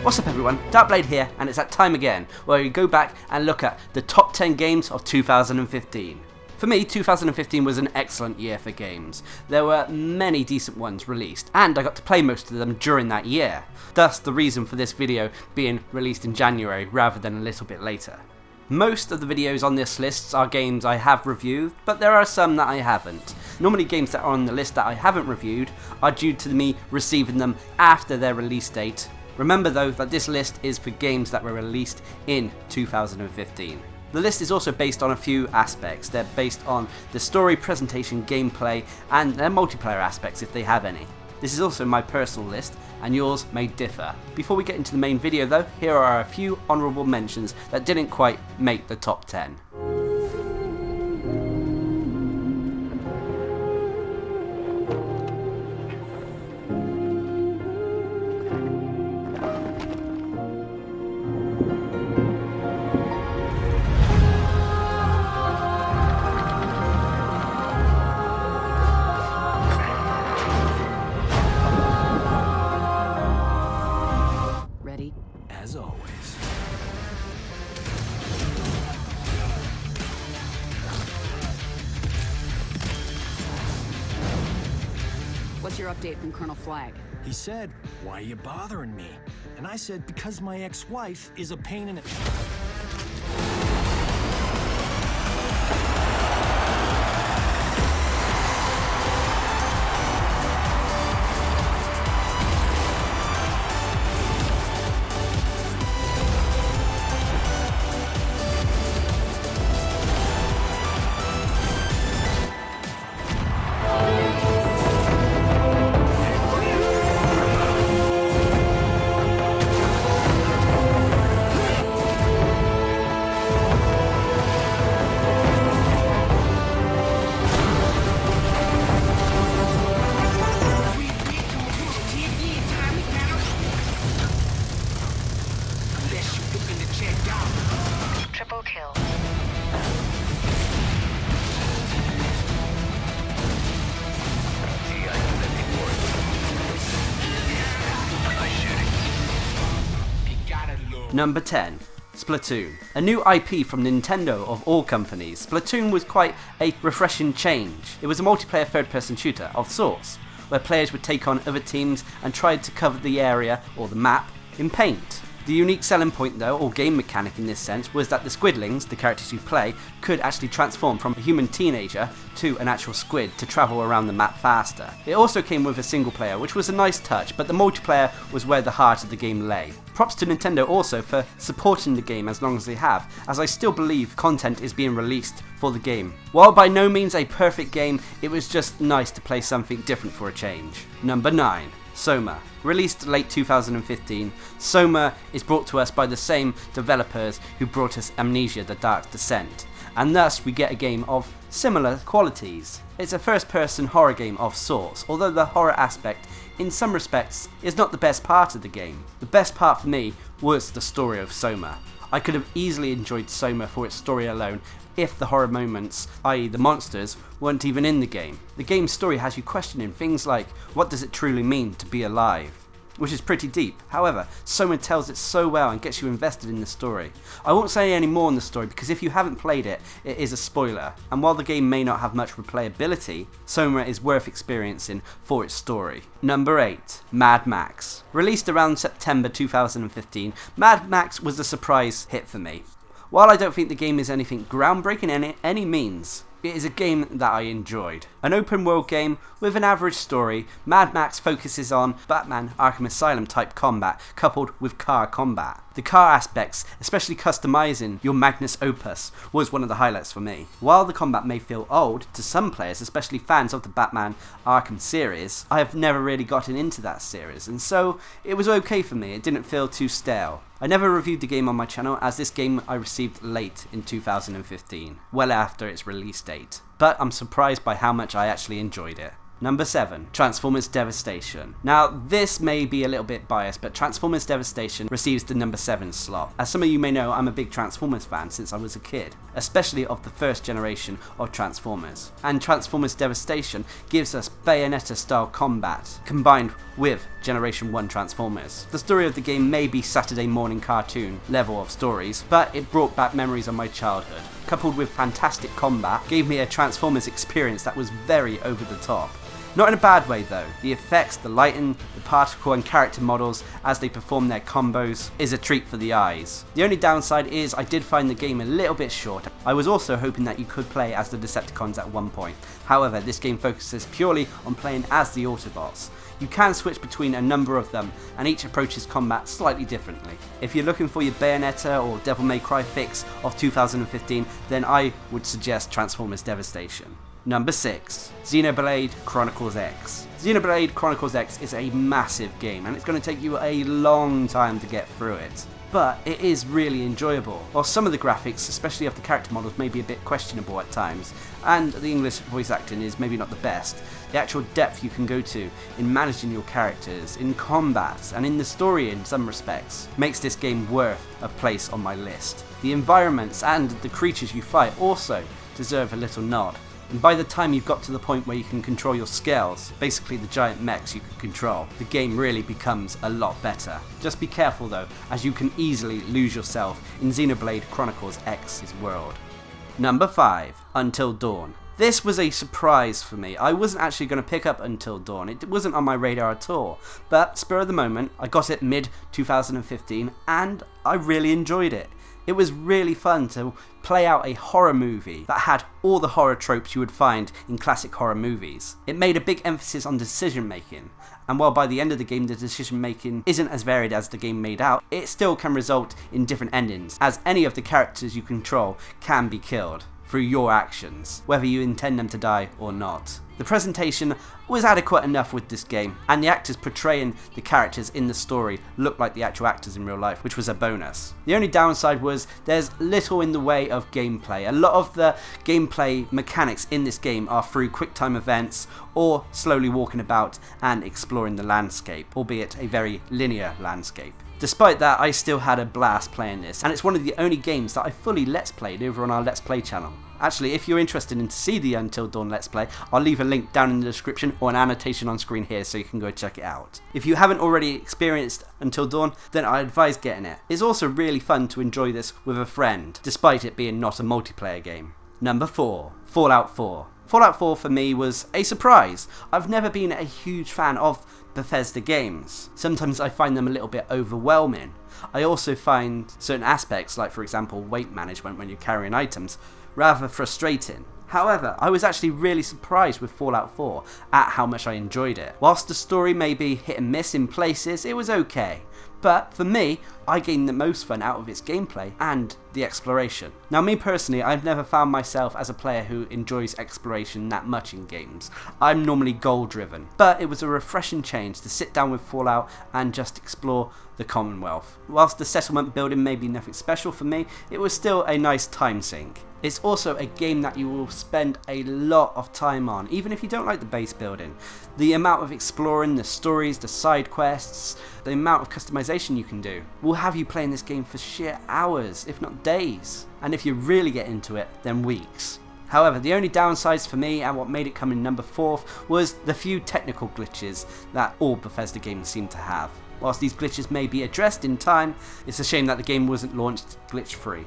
What's up everyone, Darcblade here, and it's that time again where we go back and look at the top 10 games of 2015. For me, 2015 was an excellent year for games. There were many decent ones released, and I got to play most of them during that year. Thus the reason for this video being released in January rather than a little bit later. Most of the videos on this list are games I have reviewed, but there are some that I haven't. Normally games that are on the list that I haven't reviewed are due to me receiving them after their release date. Remember though that this list is for games that were released in 2015. The list is also based on a few aspects. They're based on the story, presentation, gameplay, and their multiplayer aspects if they have any. This is also my personal list, and yours may differ. Before we get into the main video though, here are a few honourable mentions that didn't quite make the top 10. As always. What's your update from Colonel Flag? He said, "Why are you bothering me?" And I said, "Because my ex-wife is a pain in it." Triple kill. Number 10. Splatoon. A new IP from Nintendo of all companies, Splatoon was quite a refreshing change. It was a multiplayer third-person shooter of sorts, where players would take on other teams and try to cover the area, or the map, in paint. The unique selling point though, or game mechanic in this sense, was that the squidlings, the characters you play, could actually transform from a human teenager to an actual squid to travel around the map faster. It also came with a single player, which was a nice touch, but the multiplayer was where the heart of the game lay. Props to Nintendo also for supporting the game as long as they have, as I still believe content is being released for the game. While by no means a perfect game, it was just nice to play something different for a change. Number 9. Soma. Released late 2015, Soma is brought to us by the same developers who brought us Amnesia: The Dark Descent, and thus we get a game of similar qualities. It's a first-person horror game of sorts, although the horror aspect in some respects is not the best part of the game. The best part for me was the story of Soma. I could have easily enjoyed Soma for its story alone if the horror moments, i.e. the monsters, weren't even in the game. The game's story has you questioning things like, what does it truly mean to be alive? Which is pretty deep. However, Soma tells it so well and gets you invested in the story. I won't say any more on the story because if you haven't played it, it is a spoiler, and while the game may not have much replayability, Soma is worth experiencing for its story. Number 8. Mad Max. Released around September 2015, Mad Max was a surprise hit for me. While I don't think the game is anything groundbreaking in any means, it is a game that I enjoyed. An open world game with an average story, Mad Max focuses on Batman Arkham Asylum type combat coupled with car combat. The car aspects, especially customizing your Magnus Opus, was one of the highlights for me. While the combat may feel old to some players, especially fans of the Batman Arkham series, I have never really gotten into that series, and so it was okay for me. It didn't feel too stale. I never reviewed the game on my channel, as this game I received late in 2015, well after its release date, but I'm surprised by how much I actually enjoyed it. Number 7, Transformers Devastation. Now, this may be a little bit biased, but Transformers Devastation receives the number 7 slot. As some of you may know, I'm a big Transformers fan since I was a kid, especially of the first generation of Transformers. And Transformers Devastation gives us Bayonetta-style combat, combined with Generation 1 Transformers. The story of the game may be Saturday morning cartoon level of stories, but it brought back memories of my childhood. Coupled with fantastic combat, gave me a Transformers experience that was very over the top. Not in a bad way though. The effects, the lighting, the particle and character models as they perform their combos is a treat for the eyes. The only downside is I did find the game a little bit short. I was also hoping that you could play as the Decepticons at one point. However, this game focuses purely on playing as the Autobots. You can switch between a number of them, and each approaches combat slightly differently. If you're looking for your Bayonetta or Devil May Cry fix of 2015, then I would suggest Transformers Devastation. Number 6, Xenoblade Chronicles X. Xenoblade Chronicles X is a massive game and it's going to take you a long time to get through it. But it is really enjoyable. While some of the graphics, especially of the character models, may be a bit questionable at times, and the English voice acting is maybe not the best, the actual depth you can go to in managing your characters, in combat, and in the story in some respects, makes this game worth a place on my list. The environments and the creatures you fight also deserve a little nod. And by the time you've got to the point where you can control your scales, basically the giant mechs you can control, the game really becomes a lot better. Just be careful though, as you can easily lose yourself in Xenoblade Chronicles X's world. Number 5, Until Dawn. This was a surprise for me. I wasn't actually going to pick up Until Dawn. It wasn't on my radar at all. But spur of the moment, I got it mid-2015 and I really enjoyed it. It was really fun to play out a horror movie that had all the horror tropes you would find in classic horror movies. It made a big emphasis on decision making, and while by the end of the game the decision making isn't as varied as the game made out, it still can result in different endings, as any of the characters you control can be killed through your actions, whether you intend them to die or not. The presentation was adequate enough with this game, and the actors portraying the characters in the story looked like the actual actors in real life, which was a bonus. The only downside was there's little in the way of gameplay. A lot of the gameplay mechanics in this game are through quick time events or slowly walking about and exploring the landscape, albeit a very linear landscape. Despite that, I still had a blast playing this, and it's one of the only games that I fully Let's Played over on our Let's Play channel. Actually, if you're interested in to see the Until Dawn Let's Play, I'll leave a link down in the description or an annotation on screen here so you can go check it out. If you haven't already experienced Until Dawn, then I advise getting it. It's also really fun to enjoy this with a friend, despite it being not a multiplayer game. Number 4, Fallout 4. Fallout 4 for me was a surprise. I've never been a huge fan of Bethesda games. Sometimes I find them a little bit overwhelming. I also find certain aspects, like for example weight management when you're carrying items, rather frustrating. However, I was actually really surprised with Fallout 4 at how much I enjoyed it. Whilst the story may be hit and miss in places, it was okay. But for me, I gained the most fun out of its gameplay and the exploration. Now me personally, I've never found myself as a player who enjoys exploration that much in games. I'm normally goal driven, but it was a refreshing change to sit down with Fallout and just explore the Commonwealth. Whilst the settlement building may be nothing special for me, it was still a nice time sink. It's also a game that you will spend a lot of time on, even if you don't like the base building. The amount of exploring, the stories, the side quests, the amount of customization you can do will have you playing this game for sheer hours, if not days. And if you really get into it, then weeks. However, the only downsides for me and what made it come in number 4 was the few technical glitches that all Bethesda games seem to have. Whilst these glitches may be addressed in time, it's a shame that the game wasn't launched glitch-free.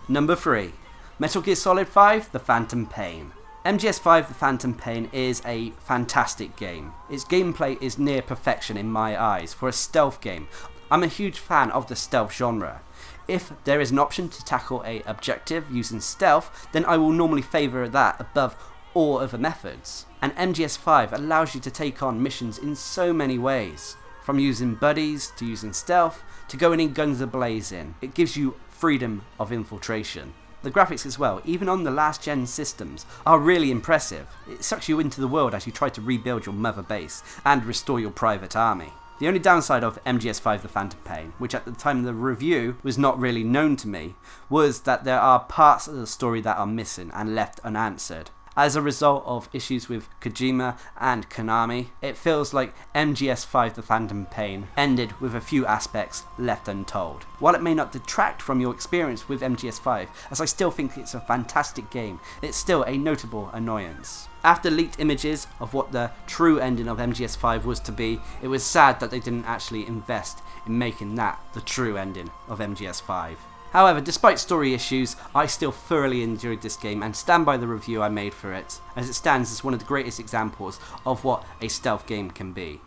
Number 3, Metal Gear Solid 5 The Phantom Pain. MGS5 The Phantom Pain is a fantastic game. Its gameplay is near perfection in my eyes for a stealth game. I'm a huge fan of the stealth genre. If there is an option to tackle a objective using stealth, then I will normally favour that above all other methods. And MGS5 allows you to take on missions in so many ways. From using buddies, to using stealth, to going in guns a-blazing. It gives you freedom of infiltration. The graphics as well, even on the last gen systems, are really impressive. It sucks you into the world as you try to rebuild your mother base and restore your private army. The only downside of MGS5 The Phantom Pain, which at the time of the review was not really known to me, was that there are parts of the story that are missing and left unanswered. As a result of issues with Kojima and Konami, it feels like MGS5 The Phantom Pain ended with a few aspects left untold. While it may not detract from your experience with MGS5, as I still think it's a fantastic game, it's still a notable annoyance. After leaked images of what the true ending of MGS5 was to be, it was sad that they didn't actually invest in making that the true ending of MGS5. However, despite story issues, I still thoroughly enjoyed this game and stand by the review I made for it, as it stands as one of the greatest examples of what a stealth game can be.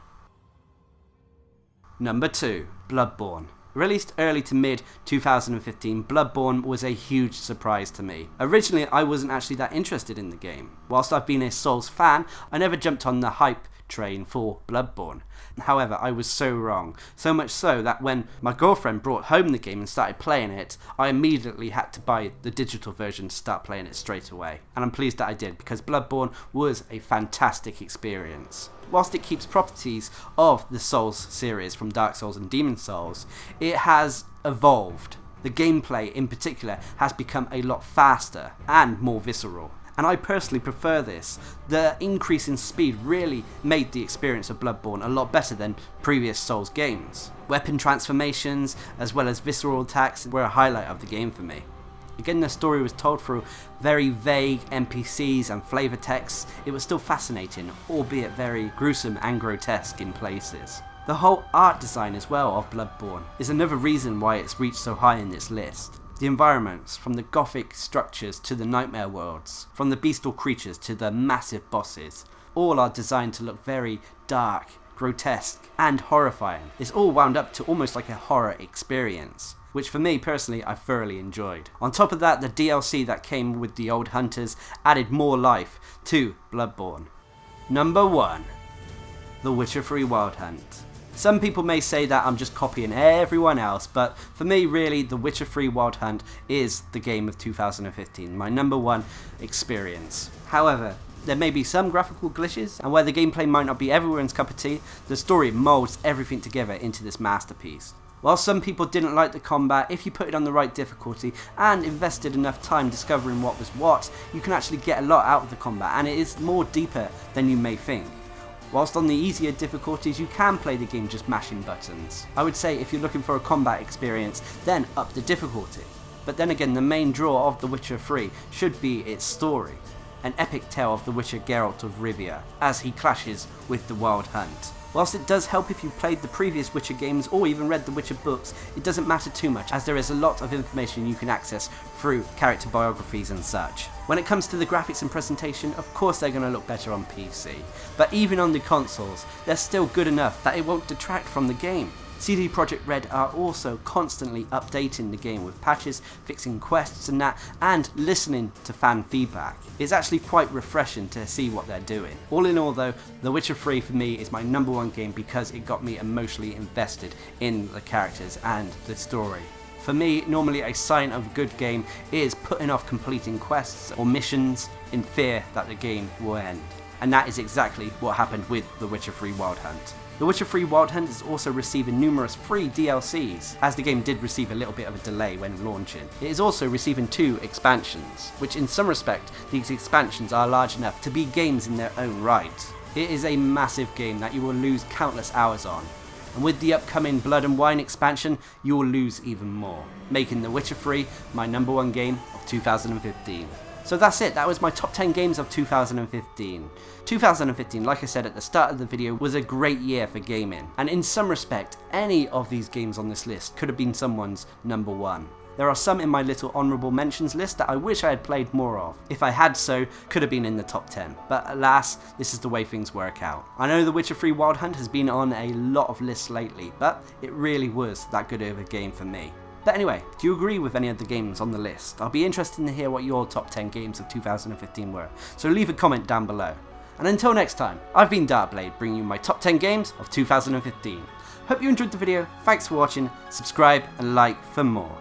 Number 2. Bloodborne. Released early to mid 2015, Bloodborne was a huge surprise to me. Originally, I wasn't actually that interested in the game. Whilst I've been a Souls fan, I never jumped on the hype train for Bloodborne. However, I was so wrong. So much so that when my girlfriend brought home the game and started playing it, I immediately had to buy the digital version to start playing it straight away. And I'm pleased that I did, because Bloodborne was a fantastic experience. Whilst it keeps properties of the Souls series from Dark Souls and Demon Souls, it has evolved. The gameplay in particular has become a lot faster and more visceral. And I personally prefer this. The increase in speed really made the experience of Bloodborne a lot better than previous Souls games. Weapon transformations as well as visceral attacks were a highlight of the game for me. Again, the story was told through very vague NPCs and flavour texts. It was still fascinating, albeit very gruesome and grotesque in places. The whole art design as well of Bloodborne is another reason why it's reached so high in this list. The environments, from the gothic structures to the nightmare worlds, from the bestial creatures to the massive bosses, all are designed to look very dark, grotesque and horrifying. It's all wound up to almost like a horror experience, which for me personally I thoroughly enjoyed. On top of that, the DLC that came with the old hunters added more life to Bloodborne. Number 1. The Witcher 3 Wild Hunt. Some people may say that I'm just copying everyone else, but for me really The Witcher 3 Wild Hunt is the game of 2015, my number 1 experience. However, there may be some graphical glitches, and where the gameplay might not be everyone's cup of tea, the story molds everything together into this masterpiece. While some people didn't like the combat, if you put it on the right difficulty and invested enough time discovering what was what, you can actually get a lot out of the combat, and it is more deeper than you may think. Whilst on the easier difficulties you can play the game just mashing buttons. I would say if you're looking for a combat experience, then up the difficulty. But then again, the main draw of The Witcher 3 should be its story. An epic tale of the Witcher Geralt of Rivia as he clashes with the Wild Hunt. Whilst it does help if you've played the previous Witcher games or even read the Witcher books, it doesn't matter too much as there is a lot of information you can access through character biographies and such. When it comes to the graphics and presentation, of course they're going to look better on PC, but even on the consoles, they're still good enough that it won't detract from the game. CD Projekt Red are also constantly updating the game with patches, fixing quests and that, and listening to fan feedback. It's actually quite refreshing to see what they're doing. All in all though, The Witcher 3 for me is my number 1 game because it got me emotionally invested in the characters and the story. For me, normally a sign of a good game is putting off completing quests or missions in fear that the game will end. And that is exactly what happened with The Witcher 3 Wild Hunt. The Witcher 3 Wild Hunt is also receiving numerous free DLCs, as the game did receive a little bit of a delay when launching. It is also receiving 2 expansions, which in some respect, these expansions are large enough to be games in their own right. It is a massive game that you will lose countless hours on, and with the upcoming Blood and Wine expansion, you will lose even more, making The Witcher 3 my number 1 game of 2015. So that's it, that was my top 10 games of 2015. 2015, like I said at the start of the video, was a great year for gaming, and in some respect, any of these games on this list could have been someone's number 1. There are some in my little honourable mentions list that I wish I had played more of. If I had so, could have been in the top 10, but alas, this is the way things work out. I know The Witcher 3 Wild Hunt has been on a lot of lists lately, but it really was that good of a game for me. But anyway, do you agree with any of the games on the list? I'll be interested to hear what your top 10 games of 2015 were, so leave a comment down below. And until next time, I've been Darcblade, bringing you my top 10 games of 2015. Hope you enjoyed the video, thanks for watching, subscribe and like for more.